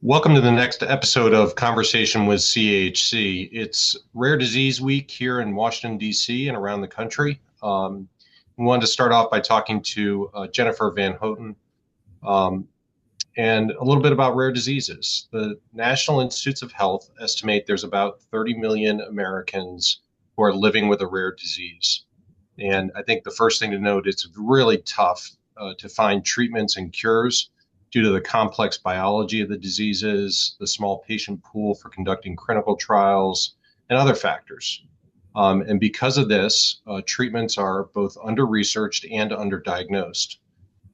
Welcome to the next episode of Conversation with CAHC. It's Rare Disease Week here in Washington, D.C. and around the country. We wanted to start off by talking to Jennifer VanHoutan and a little bit about rare diseases. The National Institutes of Health estimate there's about 30 million Americans who are living with a rare disease. And I think the first thing to note, it's really tough to find treatments and cures due to the complex biology of the diseases, the small patient pool for conducting clinical trials, and other factors. And because of this, treatments are both under-researched and under-diagnosed.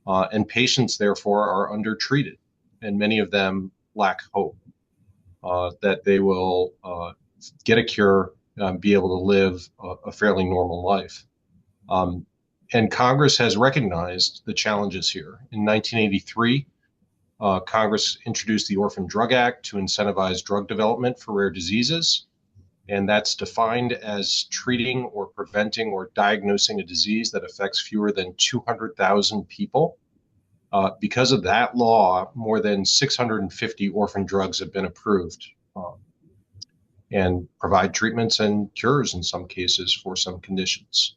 And patients, therefore, are under-treated, and many of them lack hope that they will get a cure, be able to live a fairly normal life. And Congress has recognized the challenges here. In 1983, Congress introduced the Orphan Drug Act to incentivize drug development for rare diseases. And that's defined as treating or preventing or diagnosing a disease that affects fewer than 200,000 people. Because of that law, more than 650 orphan drugs have been approved and provide treatments and cures in some cases for some conditions.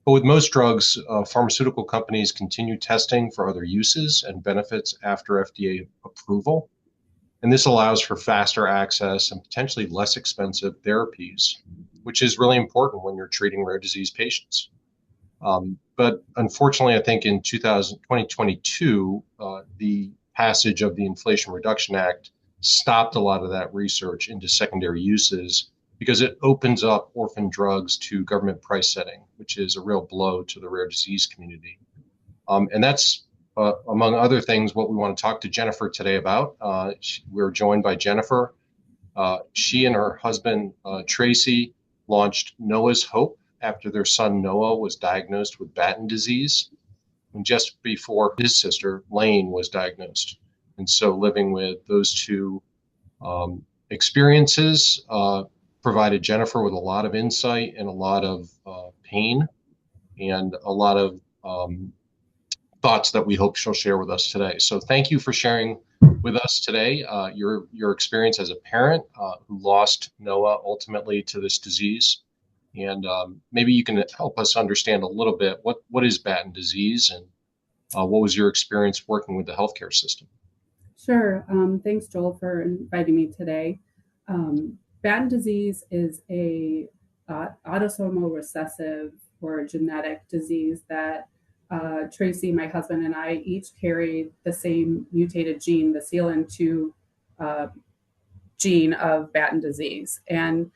But with most drugs, pharmaceutical companies continue testing for other uses and benefits after FDA approval. And this allows for faster access and potentially less expensive therapies, which is really important when you're treating rare disease patients. But unfortunately, I think in 2022, the passage of the Inflation Reduction Act stopped a lot of that research into secondary uses because it opens up orphan drugs to government price setting, which is a real blow to the rare disease community. And that's, among other things, what we want to talk to Jennifer today about. We're joined by Jennifer. She and her husband, Tracy, launched Noah's Hope after their son Noah was diagnosed with Batten disease, and just before his sister, Laine, was diagnosed. And so living with those two experiences provided Jennifer with a lot of insight and a lot of pain and a lot of thoughts that we hope she'll share with us today. So thank you for sharing with us today your experience as a parent who lost Noah ultimately to this disease. And maybe you can help us understand a little bit what is Batten disease and what was your experience working with the healthcare system? Sure. Thanks, Joel, for inviting me today. Batten disease is a autosomal recessive or genetic disease that Tracy, my husband, and I each carried the same mutated gene, the CLN2 gene of Batten disease. And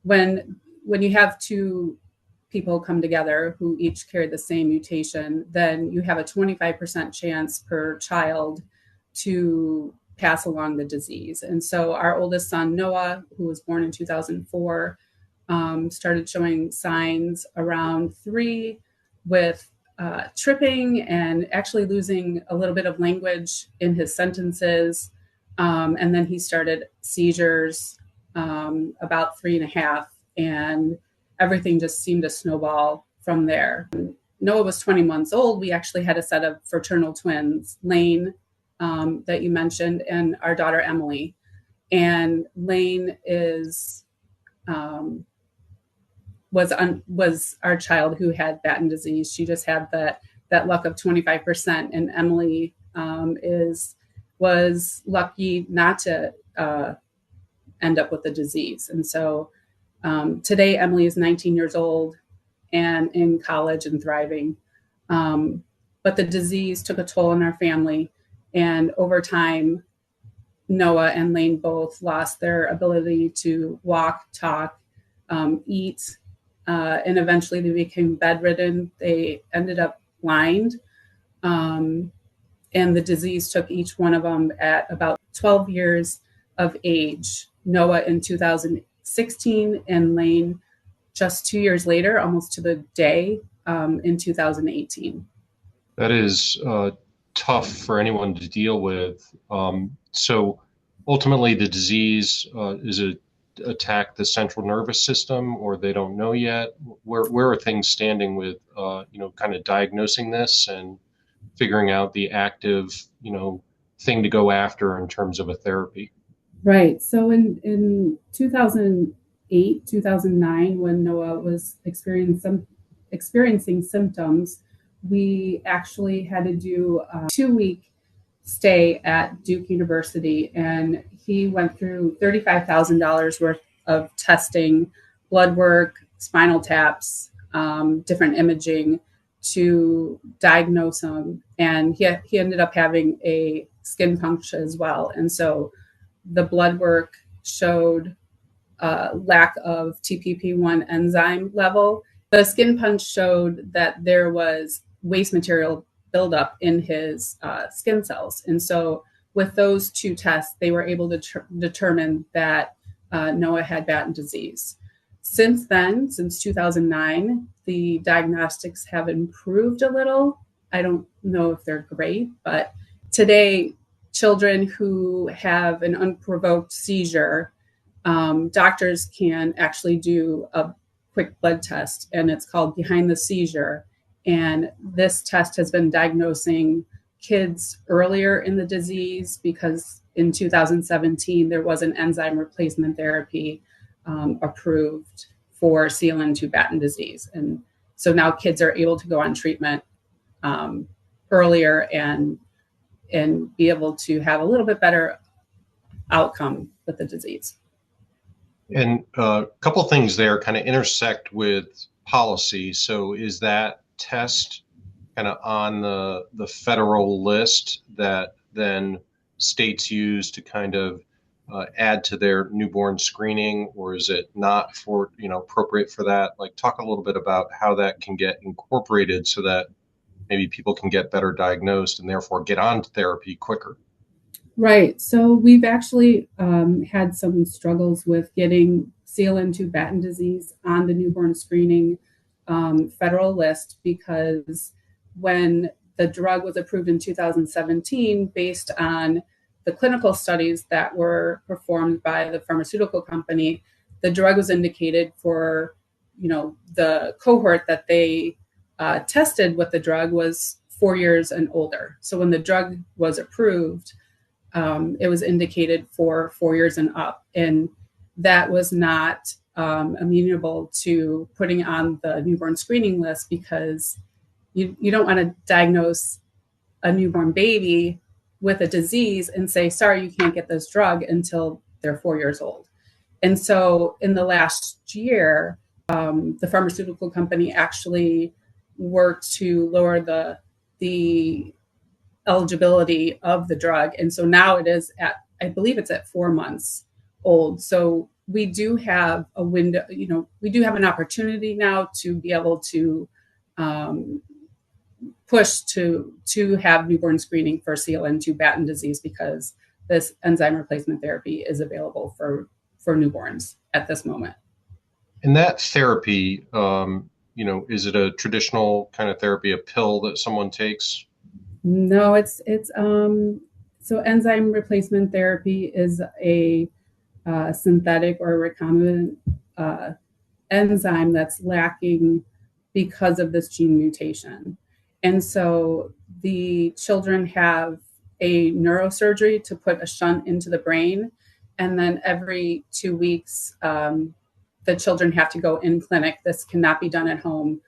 when you have two people come together who each carry the same mutation, then you have a 25% chance per child to pass along the disease. And so our oldest son, Noah, who was born in 2004, started showing signs around 3 with tripping and actually losing a little bit of language in his sentences. And then he started seizures about 3.5, and everything just seemed to snowball from there. Noah was 20 months old. We actually had a set of fraternal twins, Laine, that you mentioned, and our daughter Emily. And Laine was our child who had Batten disease. She just had that luck of 25%, and Emily was lucky not to end up with the disease. And so today Emily is 19 years old and in college and thriving. But the disease took a toll on our family. And over time, Noah and Laine both lost their ability to walk, talk, eat, and eventually they became bedridden. They ended up blind. And the disease took each one of them at about 12 years of age. Noah in 2016 and Laine just 2 years later, almost to the day, in 2018. That is tough for anyone to deal with. So ultimately, the disease is it attack the central nervous system, or they don't know yet? Where are things standing with kind of diagnosing this and figuring out the active thing to go after in terms of a therapy. Right. So in 2008, 2009, when Noah was experiencing symptoms, we actually had to do a 2 week stay at Duke University, and he went through $35,000 worth of testing, blood work, spinal taps, different imaging to diagnose him. And he ended up having a skin puncture as well. And so the blood work showed lack of TPP1 enzyme level. The skin punch showed that there was waste material buildup in his skin cells. And so with those two tests, they were able to determine that Noah had Batten disease. Since then, since 2009, the diagnostics have improved a little. I don't know if they're great, but today, children who have an unprovoked seizure, doctors can actually do a quick blood test, and it's called behind the seizure. And this test has been diagnosing kids earlier in the disease because in 2017, there was an enzyme replacement therapy approved for CLN2 Batten disease. And so now kids are able to go on treatment earlier and be able to have a little bit better outcome with the disease. And a couple of things there kind of intersect with policy. So is that test kind of on the federal list that then states use to kind of add to their newborn screening, or is it not for, appropriate for that? Like, talk a little bit about how that can get incorporated so that maybe people can get better diagnosed and therefore get on therapy quicker. Right. So we've actually had some struggles with getting CLN2 Batten disease on the newborn screening federal list, because when the drug was approved in 2017, based on the clinical studies that were performed by the pharmaceutical company, the drug was indicated for, the cohort that they tested with the drug was 4 years and older. So when the drug was approved, it was indicated for 4 years and up. And that was not amenable to putting on the newborn screening list, because you don't want to diagnose a newborn baby with a disease and say, sorry, you can't get this drug until they're 4 years old. And so in the last year, the pharmaceutical company actually worked to lower the eligibility of the drug. And so now it is at, I believe it's at 4 months old. So we do have a window, we do have an opportunity now to be able to push to have newborn screening for CLN2 Batten disease, because this enzyme replacement therapy is available for newborns at this moment. And that therapy, is it a traditional kind of therapy, a pill that someone takes? No, it's so enzyme replacement therapy is a synthetic or recombinant enzyme that's lacking because of this gene mutation. And so the children have a neurosurgery to put a shunt into the brain. And then every 2 weeks, the children have to go in clinic. This cannot be done at home.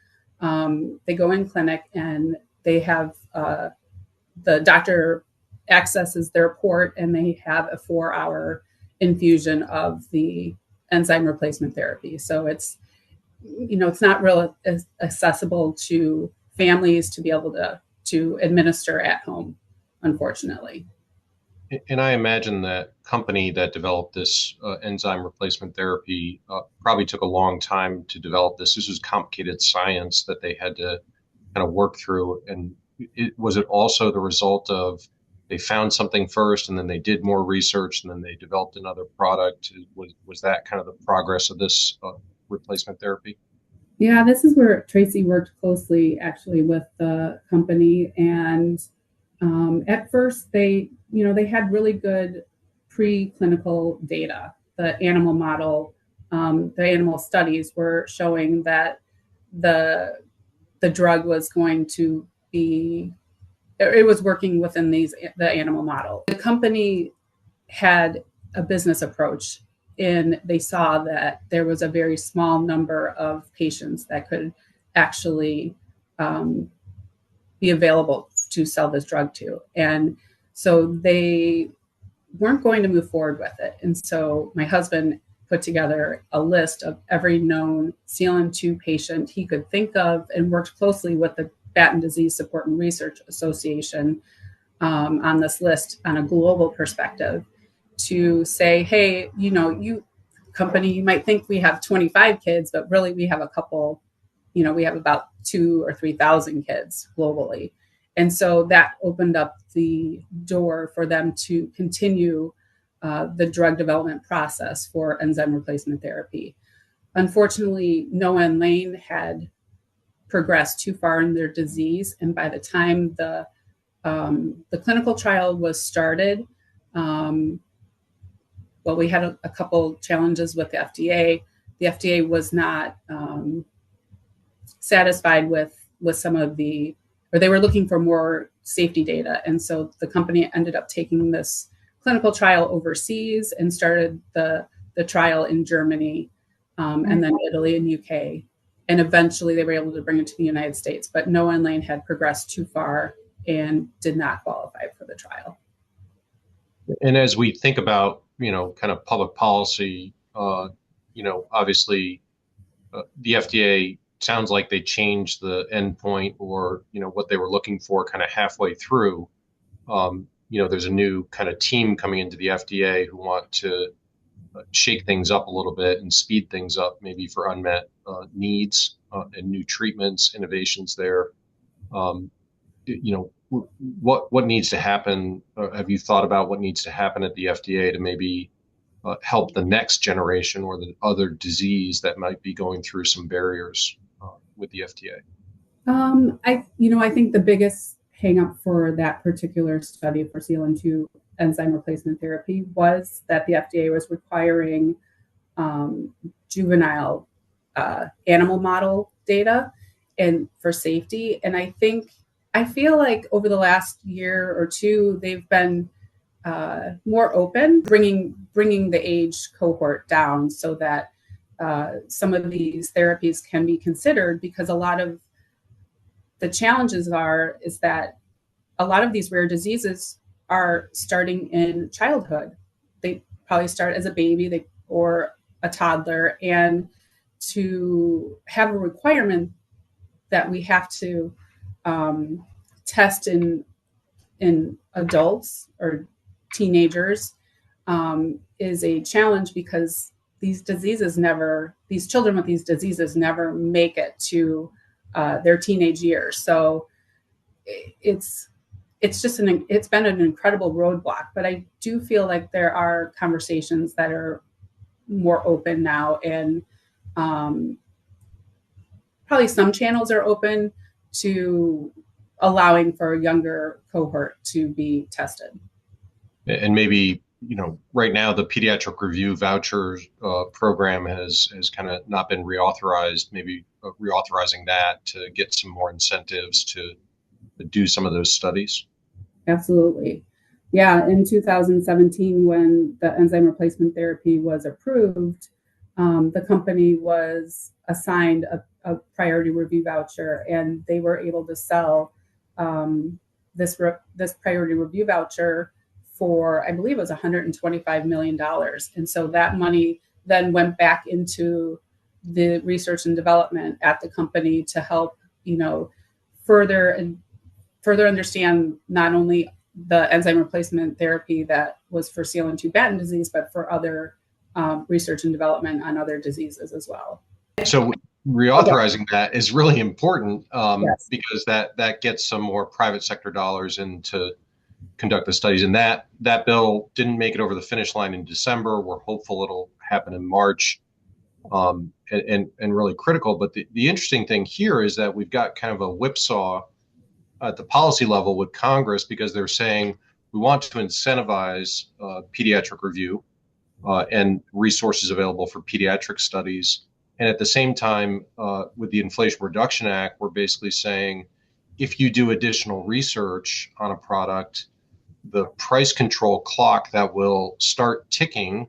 They go in clinic and they have the doctor accesses their port, and they have a 4-hour infusion of the enzyme replacement therapy. So it's not real accessible to families to be able to administer at home, unfortunately. And I imagine that company that developed this enzyme replacement therapy probably took a long time to develop this. This was complicated science that they had to kind of work through. And was it also the result of they found something first and then they did more research and then they developed another product? Was that kind of the progress of this replacement therapy? Yeah, this is where Tracy worked closely actually with the company. And at first they had really good preclinical data. The animal model, the animal studies were showing that the drug was going to be it was working within the animal model. The company had a business approach, and they saw that there was a very small number of patients that could actually be available to sell this drug to. And so they weren't going to move forward with it. And so my husband put together a list of every known CLN2 patient he could think of, and worked closely with the Batten Disease Support and Research Association on this list on a global perspective to say, hey, you company, you might think we have 25 kids, but really we have a couple, we have about 2,000 or 3,000 kids globally. And so that opened up the door for them to continue the drug development process for enzyme replacement therapy. Unfortunately, Noah and Laine had progressed too far in their disease, and by the time the clinical trial was started, we had a couple challenges with the FDA. The FDA was not satisfied with some of or they were looking for more safety data. And so the company ended up taking this clinical trial overseas and started the trial in Germany, and then Italy and UK. And eventually they were able to bring it to the United States. But Noah and Laine had progressed too far and did not qualify for the trial. And as we think about, kind of public policy, obviously the FDA sounds like they changed the endpoint, or, what they were looking for kind of halfway through. There's a new kind of team coming into the FDA who want to shake things up a little bit and speed things up, maybe for unmet needs and new treatments, innovations there. What needs to happen? Have you thought about what needs to happen at the FDA to maybe help the next generation or the other disease that might be going through some barriers with the FDA? I think the biggest hang up for that particular study for CLN2 enzyme replacement therapy was that the FDA was requiring juvenile animal model data and for safety. And I feel like over the last year or two, they've been more open, bringing the age cohort down so that some of these therapies can be considered, because a lot of the challenges is that a lot of these rare diseases are starting in childhood. They probably start as a baby or a toddler, and to have a requirement that we have to test in adults or teenagers is a challenge, because these children with these diseases never make it to their teenage years. So it's been an incredible roadblock, but I do feel like there are conversations that are more open now, and probably some channels are open to allowing for a younger cohort to be tested. And maybe, right now the pediatric review voucher program has kind of not been reauthorized, maybe reauthorizing that to get some more incentives to do some of those studies. Absolutely. Yeah, in 2017, when the enzyme replacement therapy was approved, the company was assigned a priority review voucher, and they were able to sell this priority review voucher for, I believe it was $125 million. And so that money then went back into the research and development at the company to help, further understand not only the enzyme replacement therapy that was for CLN2 Batten disease, but for other research and development on other diseases as well. So reauthorizing that is really important, Yes. because that gets some more private sector dollars in to conduct the studies. And that bill didn't make it over the finish line in December. We're hopeful it'll happen in March, and really critical. But the interesting thing here is that we've got kind of a whipsaw at the policy level with Congress, because they're saying we want to incentivize pediatric review and resources available for pediatric studies. And at the same time, with the Inflation Reduction Act, we're basically saying if you do additional research on a product, the price control clock that will start ticking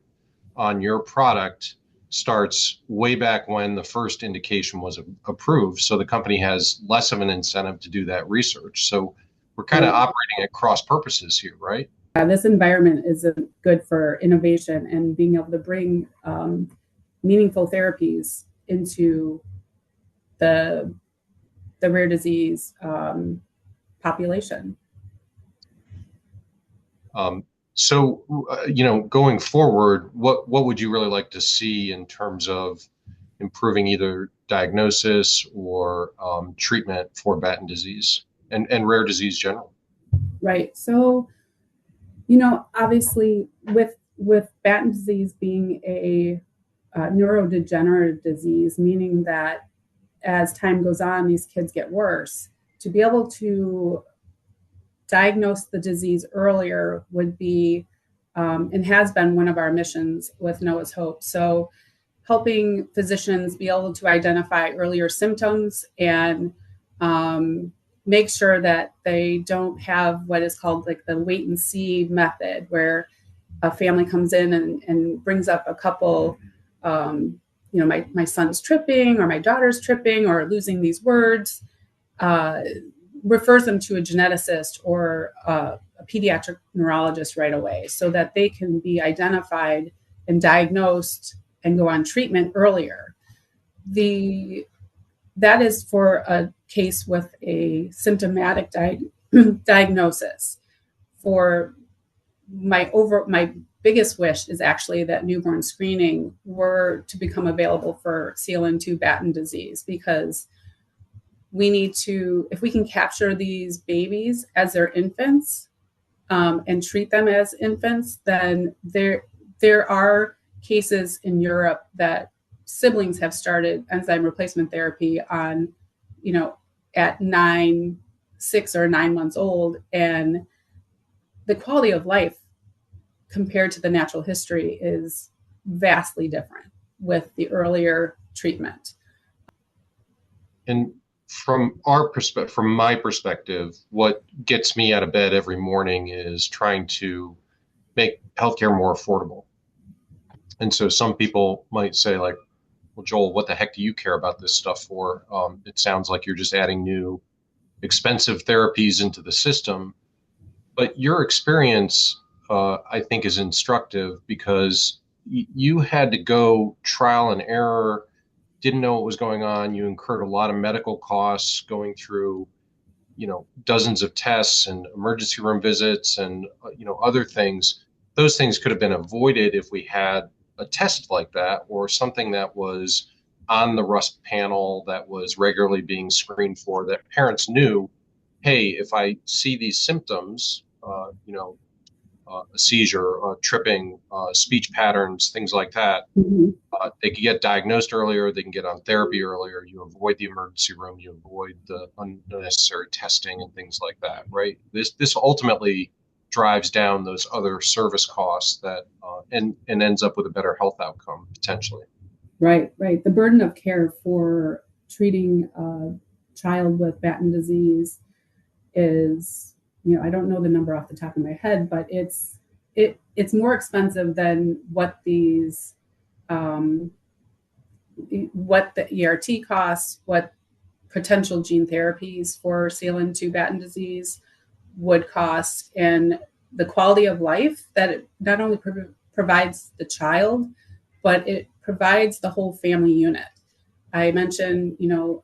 on your product starts way back when the first indication was approved. So the company has less of an incentive to do that research. So we're kind of operating at cross purposes here, right? This environment isn't good for innovation and being able to bring meaningful therapies into the rare disease population. Going forward, what would you really like to see in terms of improving either diagnosis or treatment for Batten disease and rare disease generally? Right. So, obviously with Batten disease being a neurodegenerative disease, meaning that as time goes on, these kids get worse. To be able to diagnose the disease earlier would be and has been one of our missions with Noah's Hope. So helping physicians be able to identify earlier symptoms and make sure that they don't have what is called like the wait and see method, where a family comes in and brings up a couple, my son's tripping or my daughter's tripping or losing these words, refers them to a geneticist or a pediatric neurologist right away so that they can be identified and diagnosed and go on treatment earlier. That is for a case with a symptomatic diagnosis. For my biggest wish is actually that newborn screening were to become available for CLN2 Batten disease, because we need to, if we can capture these babies as their infants and treat them as infants, then there are cases in Europe that siblings have started enzyme replacement therapy on, at 6 or 9 months old. And the quality of life compared to the natural history is vastly different with the earlier treatment. And from my perspective, what gets me out of bed every morning is trying to make healthcare more affordable. And so some people might say, like, well, Joel, what the heck do you care about this stuff for? It sounds like you're just adding new expensive therapies into the system. But your experience, I think, is instructive, because you had to go trial and error, didn't know what was going on. You incurred a lot of medical costs going through, dozens of tests and emergency room visits and, other things. Those things could have been avoided if we had a test like that, or something that was on the RUSP panel that was regularly being screened for, that parents knew, hey, if I see these symptoms, a seizure, tripping, speech patterns, things like that, they can get diagnosed earlier, they can get on therapy earlier, you avoid the emergency room, you avoid the unnecessary testing and things like that, right? This ultimately drives down those other service costs that and ends up with a better health outcome potentially. Right. The burden of care for treating a child with Batten disease is, I don't know the number off the top of my head, but it's more expensive than what these what the ERT costs, what potential gene therapies for CLN2 Batten disease would cost, and the quality of life that it not only provides the child, but it provides the whole family unit. I mentioned,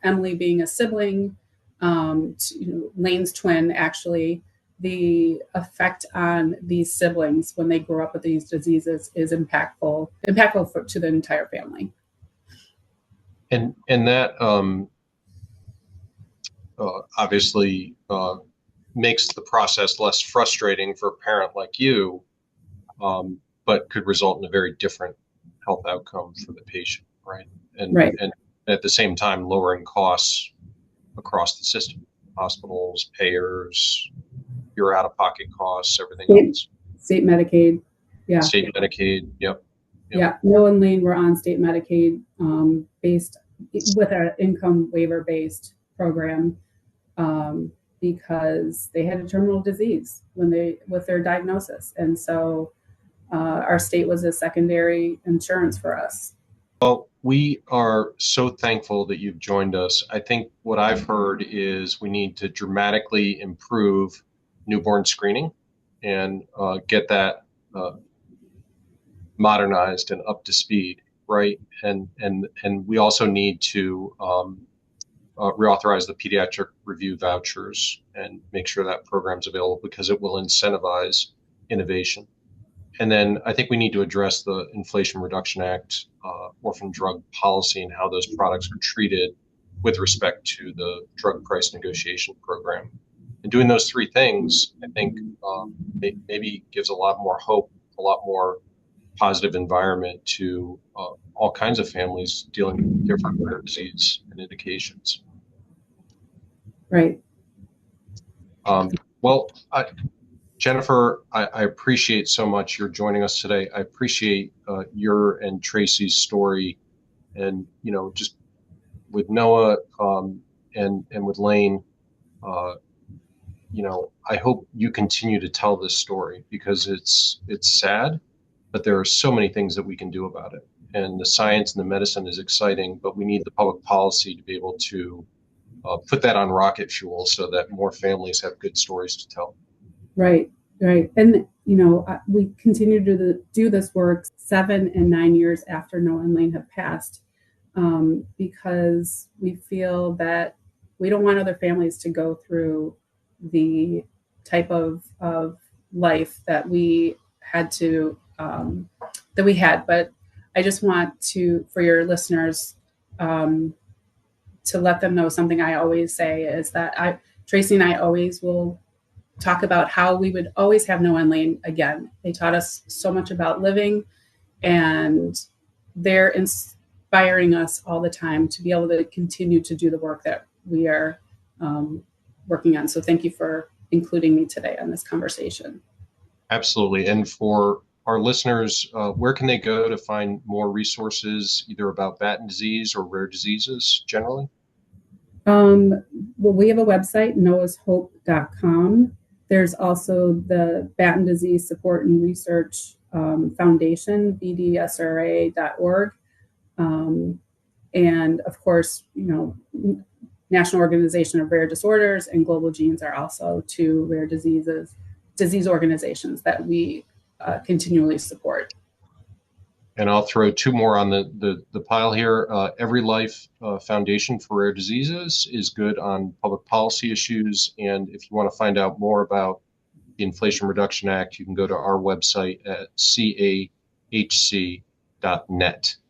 Emily being a sibling, Laine's twin, actually. The effect on these siblings when they grow up with these diseases is impactful to the entire family. And that obviously makes the process less frustrating for a parent like you, but could result in a very different health outcome for the patient, right? And at the same time, lowering costs across the system, hospitals, payers, your out-of-pocket costs, everything else. State Medicaid, yeah. State Medicaid, yep. Yeah, Noah and Laine were on state Medicaid based with an income waiver based program. because they had a terminal disease with their diagnosis, and so our state was a secondary insurance for us. Well, we are so thankful that you've joined us. I think what I've heard is we need to dramatically improve newborn screening and get that modernized and up to speed, right? And we also need to reauthorize the pediatric review vouchers and make sure that program's available because it will incentivize innovation. And then I think we need to address the Inflation Reduction Act, orphan drug policy, and how those products are treated with respect to the drug price negotiation program. And doing those three things, I think, maybe gives a lot more hope, a lot more positive environment to all kinds of families dealing with different rare disease and indications. Right. Well, Jennifer, I appreciate so much you're joining us today. I appreciate your and Tracy's story, and just with Noah and with Laine. I hope you continue to tell this story because it's sad, but there are so many things that we can do about it. And the science and the medicine is exciting, but we need the public policy to be able to put that on rocket fuel so that more families have good stories to tell. Right. And, we continue to do this work 7 and 9 years after Noah and Laine have passed because we feel that we don't want other families to go through the type of life that we had to, But I just want for your listeners, to let them know something I always say is that Tracy and I always will talk about how we would always have Noah and Laine again. They taught us so much about living, and they're inspiring us all the time to be able to continue to do the work that we are working on. So thank you for including me today on this conversation. Absolutely. And for our listeners, where can they go to find more resources, either about Batten disease or rare diseases generally? Well, we have a website, noahshope.com. There's also the Batten Disease Support and Research Foundation, bdsra.org. And of course, National Organization of Rare Disorders and Global Genes are also two rare disease organizations that we continually support. And I'll throw two more on the pile here. Every Life Foundation for Rare Diseases is good on public policy issues. And if you want to find out more about the Inflation Reduction Act, you can go to our website at CAHC.net,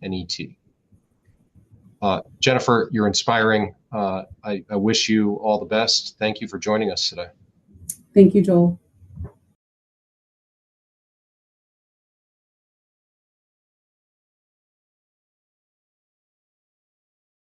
N-E-T. Jennifer, you're inspiring. I wish you all the best. Thank you for joining us today. Thank you, Joel.